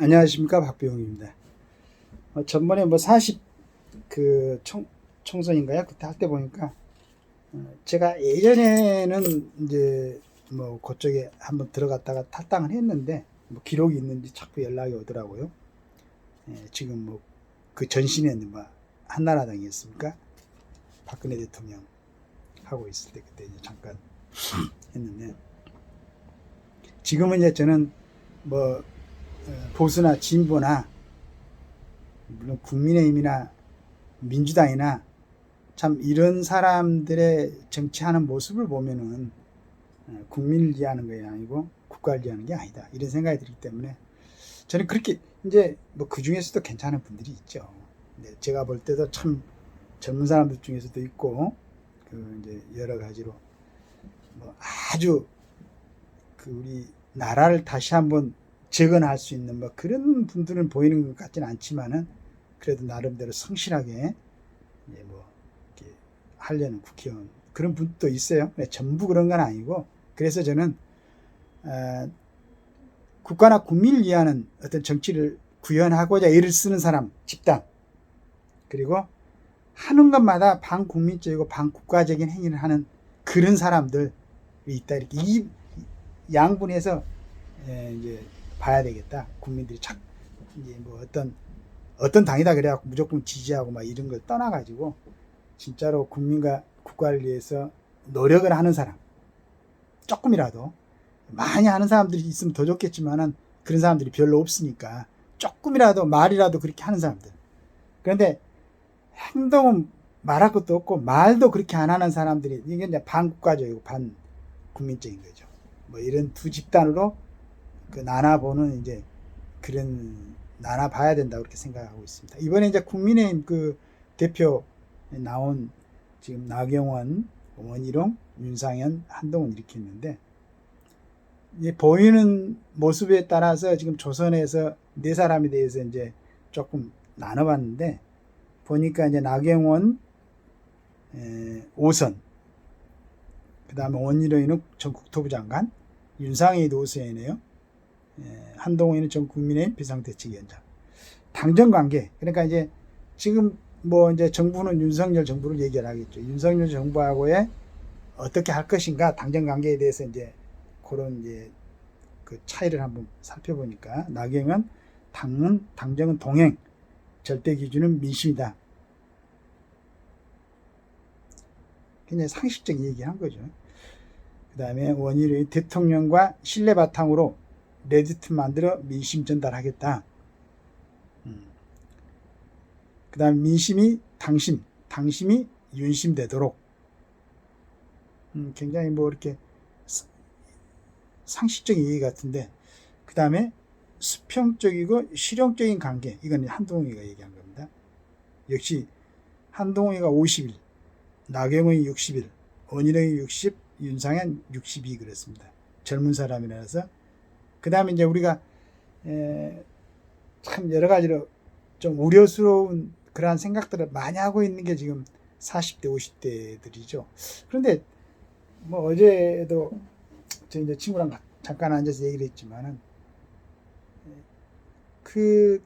안녕하십니까, 박병입니다. 전번에 뭐 40 총선인가요? 그때 할 때 보니까 제가 예전에는 이제 뭐 그쪽에 한번 들어갔다가 탈당을 했는데 뭐 기록이 있는지 자꾸 연락이 오더라고요. 지금 뭐 그 전신에는 뭐 한나라당이었습니까? 박근혜 대통령 하고 있을 때 그때 이제 잠깐 했는데 지금은 이제 저는 뭐 보수나 진보나 물론 국민의힘이나 민주당이나 참 이런 사람들의 정치하는 모습을 보면은 국민을 위하는 게 아니고 국가를 위하는 게 아니다 이런 생각이 들기 때문에 저는 그렇게 이제 뭐 그 중에서도 괜찮은 분들이 있죠. 근데 제가 볼 때도 참 젊은 사람들 중에서도 있고 그 이제 여러 가지로 뭐 아주 그 우리 나라를 다시 한번 재건할 수 있는 뭐 그런 분들은 보이는 것 같지는 않지만은 그래도 나름대로 성실하게 뭐 이렇게 하려는 국회의원 그런 분도 있어요. 전부 그런 건 아니고 그래서 저는 국가나 국민을 위하는 어떤 정치를 구현하고자 애를 쓰는 사람 집단 그리고 하는 것마다 반국민적이고 반국가적인 행위를 하는 그런 사람들이 있다 이렇게 이 양분해서 이제 봐야 되겠다. 국민들이 착 이제 뭐 어떤 당이다 그래갖고 무조건 지지하고 막 이런 걸 떠나가지고 진짜로 국민과 국가를 위해서 노력을 하는 사람 조금이라도 많이 하는 사람들이 있으면 더 좋겠지만은 그런 사람들이 별로 없으니까 조금이라도 말이라도 그렇게 하는 사람들 그런데 행동은 말할 것도 없고 말도 그렇게 안 하는 사람들이 이게 이제 반국가적이고 반국민적인 거죠. 뭐 이런 두 집단으로 그 나눠보는 이제 그런 나눠봐야 된다고 그렇게 생각하고 있습니다. 이번에 이제 국민의힘 그 대표 나온 지금 나경원, 원희룡, 윤상현, 한동훈 이렇게 있는데 보이는 모습에 따라서 지금 조선에서 네 사람에 대해서 이제 조금 나눠봤는데 보니까 이제 나경원 5선, 그 다음에 원희룡이는 전 국토부 장관, 윤상현이도 5선이네요. 한동훈이는 전 국민의힘 비상대책위원장. 당정 관계. 그러니까 이제 지금 뭐 이제 정부는 윤석열 정부를 얘기를 하겠죠. 윤석열 정부하고의 어떻게 할 것인가 당정 관계에 대해서 이제 그런 이제 그 차이를 한번 살펴보니까 나경원 당정은 동행, 절대 기준은 민심이다. 굉장히 상식적인 얘기한 거죠. 그 다음에 원희룡이 대통령과 신뢰 바탕으로 레디트 만들어 민심 전달하겠다. 그 다음에 민심이 당심이 윤심 되도록. 굉장히 뭐 이렇게 상식적인 얘기 같은데, 그 다음에 수평적이고 실용적인 관계. 이건 한동훈이가 얘기한 겁니다. 역시 한동훈이가 50일, 나경원이 60일, 원희룡이 60, 윤상현 62 그랬습니다. 젊은 사람이라서. 그 다음에 이제 우리가 참 여러 가지로 좀 우려스러운 그러한 생각들을 많이 하고 있는 게 지금 40대, 50대들이죠. 그런데 뭐 어제도 저 이제 친구랑 잠깐 앉아서 얘기를 했지만은 그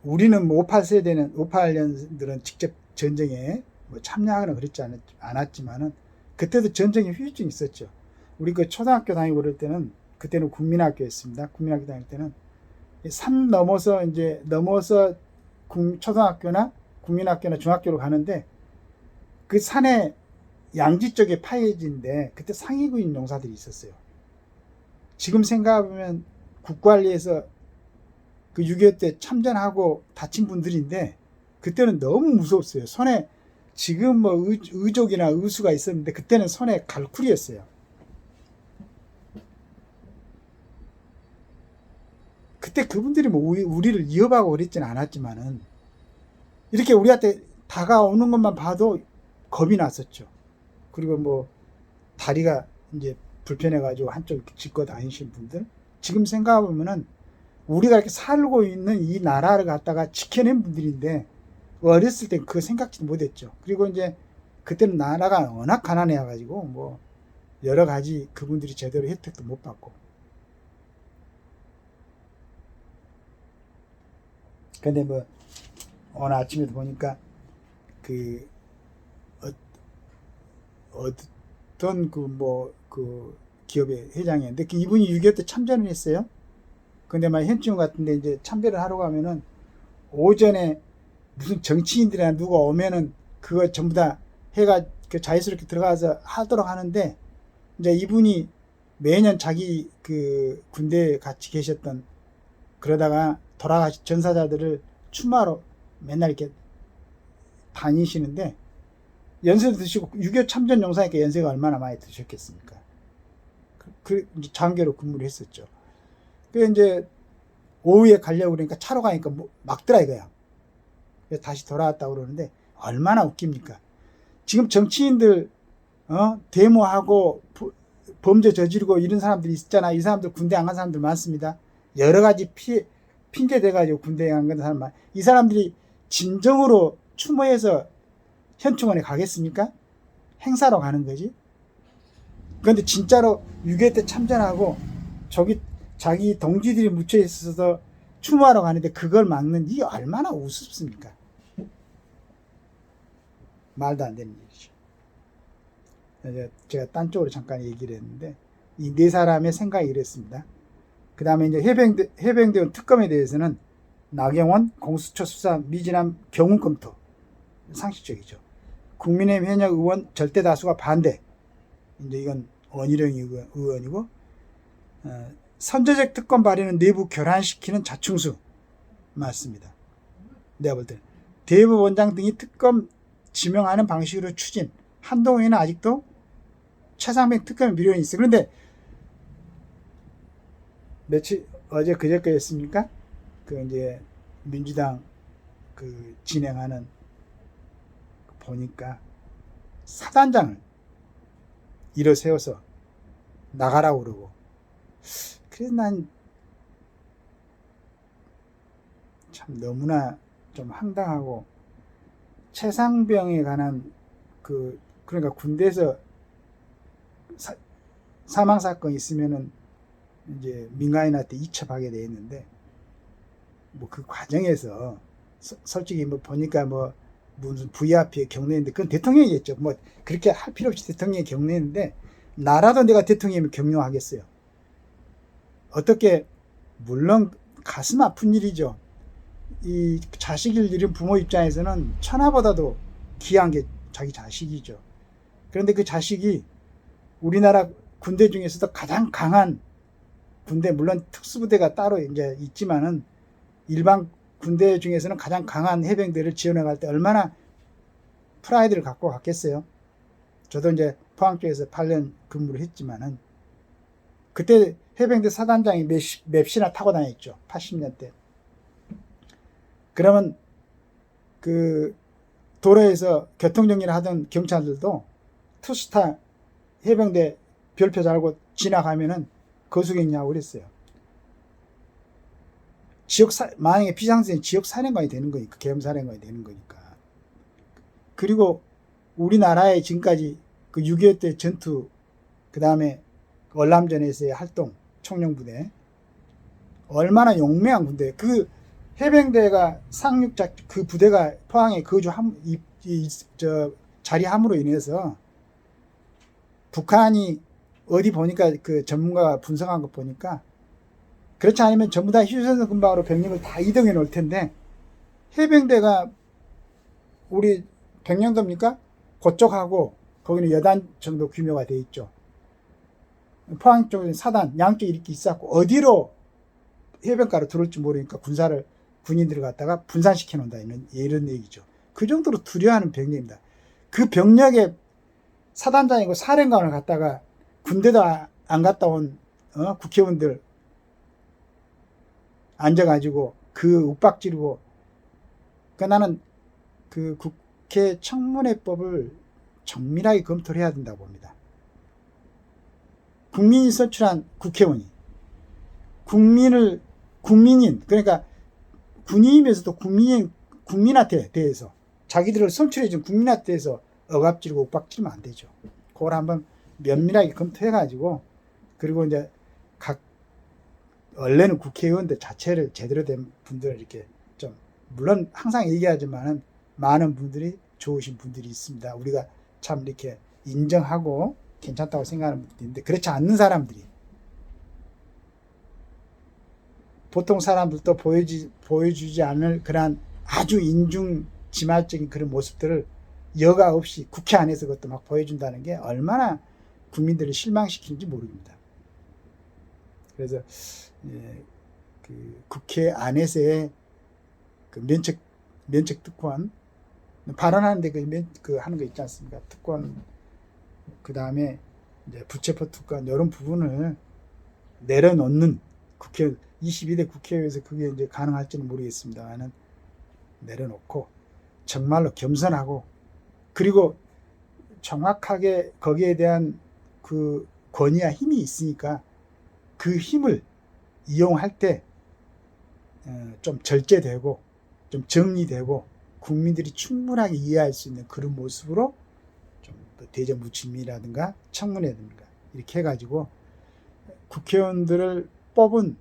우리는 뭐 58세대는 58년들은 직접 전쟁에 뭐 참여하거나 그랬지 않았지만은 그때도 전쟁의 후유증이 있었죠. 우리 그 초등학교 다니고 그럴 때는 그때는 국민학교였습니다. 국민학교 다닐 때는 산 넘어서 초등학교나 국민학교나 중학교로 가는데 그 산에 양지 쪽에 파예지인데 그때 상위구인 용사들이 있었어요. 지금 생각해보면 국관리에서 그 6.25 때 참전하고 다친 분들인데 그때는 너무 무서웠어요. 손에 지금 뭐 의족이나 의수가 있었는데 그때는 손에 갈쿨이었어요. 그때 그분들이 뭐 우리를 위협하고 그랬지는 않았지만은 이렇게 우리한테 다가오는 것만 봐도 겁이 났었죠. 그리고 뭐 다리가 이제 불편해가지고 한쪽 짚고 다니신 분들 지금 생각해보면은 우리가 이렇게 살고 있는 이 나라를 갖다가 지켜낸 분들인데 어렸을 땐 그거 생각지도 못했죠. 그리고 이제 그때는 나라가 워낙 가난해가지고 뭐 여러 가지 그분들이 제대로 혜택도 못 받고 근데 뭐 오늘 아침에도 보니까 그 어떤 그 기업의 회장이었는데 그 이분이 6.25 때 참전을 했어요. 근데 막 현충 같은데 이제 참배를 하러 가면은 오전에 무슨 정치인들이나 누가 오면은 그거 전부 다 해가 그 자유스럽게 들어가서 하도록 하는데 이제 이분이 매년 자기 그 군대에 같이 계셨던 그러다가 돌아가신 전사자들을 추모하러 맨날 이렇게 다니시는데 연세도 드시고 6.25 참전 용사니까 연세가 얼마나 많이 드셨겠습니까? 이제 장교로 근무를 했었죠. 그 이제 오후에 가려고 그러니까 차로 가니까 뭐 막더라 이거야. 그래서 다시 돌아왔다고 그러는데 얼마나 웃깁니까? 지금 정치인들 데모하고 범죄 저지르고 이런 사람들이 있잖아. 이 사람들 군대 안 간 사람들 많습니다. 여러 가지 핑계 대가지고 군대에 안 간 사람 많. 이 사람들이 진정으로 추모해서 현충원에 가겠습니까? 행사로 가는 거지. 그런데 진짜로 6.25 때 참전하고 자기 동지들이 묻혀 있어서 추모하러 가는데 그걸 막는 이게 얼마나 우습습니까? 말도 안 되는 일이죠. 제가 딴 쪽으로 잠깐 얘기를 했는데 이 네 사람의 생각이 이랬습니다. 그 다음에 이제 해병대원 특검에 대해서는 나경원 공수처 수사 미진함 경운 검토 상식적이죠. 국민의힘 현역 의원 절대 다수가 반대. 이제 이건 원희룡 의원이고 선제적 특검 발의는 내부 교란시키는 자충수 맞습니다. 내가 볼 때 대법원장 등이 특검 지명하는 방식으로 추진. 한동훈이는 아직도 최상병 특검의 미련이 있어요. 그런데 어제 그저께였습니까? 그 이제 민주당 그 진행하는 보니까 사단장을 일어세워서 나가라고 그러고. 그래서 난 참 너무나 좀 황당하고 최상병에 관한 그러니까 군대에서 사망 사건이 있으면은 이제 민간인한테 이첩하게 돼 있는데 뭐 그 과정에서 솔직히 뭐 보니까 뭐 무슨 VIP의 경례인데 그건 대통령이겠죠. 뭐 그렇게 할 필요 없이 대통령이 경례인데 나라도 내가 대통령이면 경영하겠어요. 어떻게 물론 가슴 아픈 일이죠. 이 자식을 잃은 부모 입장에서는 천하보다도 귀한 게 자기 자식이죠. 그런데 그 자식이 우리나라 군대 중에서도 가장 강한 군대, 물론 특수부대가 따로 이제 있지만은 일반 군대 중에서는 가장 강한 해병대를 지원해 갈 때 얼마나 프라이드를 갖고 갔겠어요. 저도 이제 포항 쪽에서 8년 근무를 했지만은 그때 해병대 사단장이 맵시나 타고 다녔죠. 80년대. 그러면 그 도로에서 교통정리를 하던 경찰들도 투스타 해병대 별표 달고 지나가면은 거수겠냐고 그랬어요. 만약에 비상시엔 지역사령관이 되는 거니까, 계엄사령관이 되는 거니까. 그리고 우리나라에 지금까지 그 6.25 때 전투, 그 다음에 월남전에서의 활동, 청룡부대, 얼마나 용맹한 군대. 그 해병대가 상륙작 그 부대가 포항에 자리함으로 인해서 북한이 어디 보니까 그 전문가가 분석한 거 보니까 그렇지 않으면 전부 다 휴전선 근방으로 병력을 다 이동해 놓을 텐데 해병대가 우리 백령도입니까? 그쪽하고 거기는 여단 정도 규모가 돼 있죠. 포항 쪽에는 사단 양쪽에 이렇게 있었고 어디로 해변가로 들어올지 모르니까 군인들을 갖다가 분산시켜 놓는다 이런 얘기죠. 그 정도로 두려워하는 병력입니다. 그 병력의 사단장이고 사령관을 갖다가 군대도 안 갔다 온 국회의원들 앉아가지고 그 윽박지르고 나는 그 국회 청문회법을 정밀하게 검토를 해야 된다고 봅니다. 국민이 선출한 국회의원이 국민인 그러니까 군인이면서도 국민한테 대해서 자기들을 선출해준 국민한테 대해서 억압지르고 윽박지르면 안 되죠. 그걸 한번 면밀하게 검토해가지고 그리고 이제 원래는 국회의원들 자체를 제대로 된 분들을 이렇게 좀 물론 항상 얘기하지만은 많은 분들이 좋으신 분들이 있습니다. 우리가 참 이렇게 인정하고 괜찮다고 생각하는 분들이 있는데 그렇지 않는 사람들이 보통 사람들도 보여주지 않을 그러한 아주 인중지말적인 그런 모습들을 여과 없이 국회 안에서 그것도 막 보여준다는 게 얼마나 국민들을 실망시키는지 모릅니다. 그래서 그 국회 안에서의 그 면책 특권 발언하는데 그 하는 거 있지 않습니까? 특권 그 다음에 이제 부채법 특권 이런 부분을 내려놓는 국회 22대 국회에서 그게 이제 가능할지는 모르겠습니다만은 내려놓고 정말로 겸손하고 그리고 정확하게 거기에 대한 그 권위와 힘이 있으니까 그 힘을 이용할 때 좀 절제되고 좀 정리되고 국민들이 충분하게 이해할 수 있는 그런 모습으로 좀 대정부침이라든가 청문회라든가 이렇게 해가지고 국회의원들을 뽑은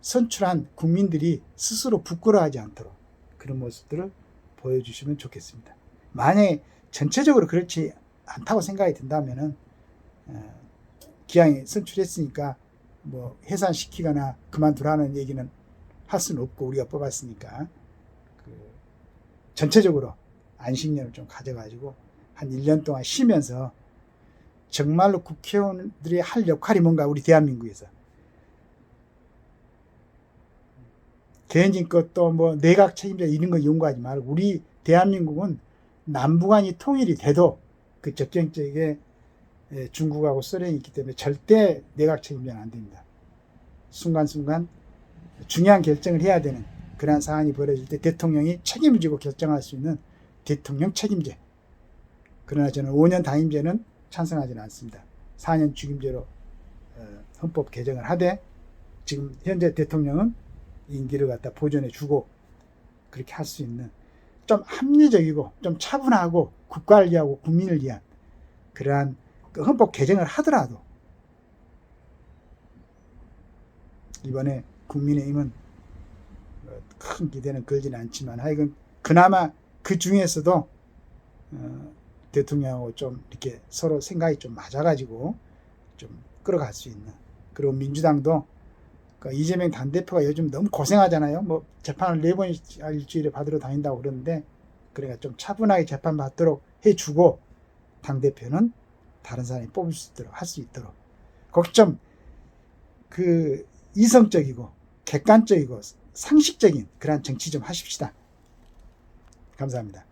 선출한 국민들이 스스로 부끄러워하지 않도록 그런 모습들을 보여주시면 좋겠습니다. 만약에 전체적으로 그렇지 않다고 생각이 든다면은 기왕에 선출했으니까 뭐 해산시키거나 그만두라는 얘기는 할 수는 없고 우리가 뽑았으니까 전체적으로 안식년을 좀 가져가지고 한 1년 동안 쉬면서 정말로 국회의원들이 할 역할이 뭔가 우리 대한민국에서 개인진 것도 뭐 내각 책임자 이런 거 연구하지 말고 우리 대한민국은 남북한이 통일이 돼도 그 접경 지역에 중국하고 소련이 있기 때문에 절대 내각 책임자는 안 됩니다. 순간순간 중요한 결정을 해야 되는 그러한 사안이 벌어질 때 대통령이 책임을 지고 결정할 수 있는 대통령 책임제. 그러나 저는 5년 당임제는 찬성하지는 않습니다. 4년 죽임제로 헌법 개정을 하되 지금 현재 대통령은 임기를 갖다 보존해 주고 그렇게 할 수 있는 좀 합리적이고 좀 차분하고 국가를 위하고 국민을 위한 그러한 그 헌법 개정을 하더라도 이번에 국민의힘은 큰 기대는 걸지는 않지만 하여간 그나마 그 중에서도 대통령하고 좀 이렇게 서로 생각이 좀 맞아가지고 좀 끌어갈 수 있는 그리고 민주당도 이재명 당대표가 요즘 너무 고생하잖아요. 뭐 재판을 4번 일주일에 받으러 다닌다고 그러는데 그러니까 좀 차분하게 재판 받도록 해주고 당대표는 다른 사람이 뽑을 수 있도록 할 수 있도록 거기 좀 그 이성적이고 객관적이고 상식적인 그런 정치 좀 하십시다. 감사합니다.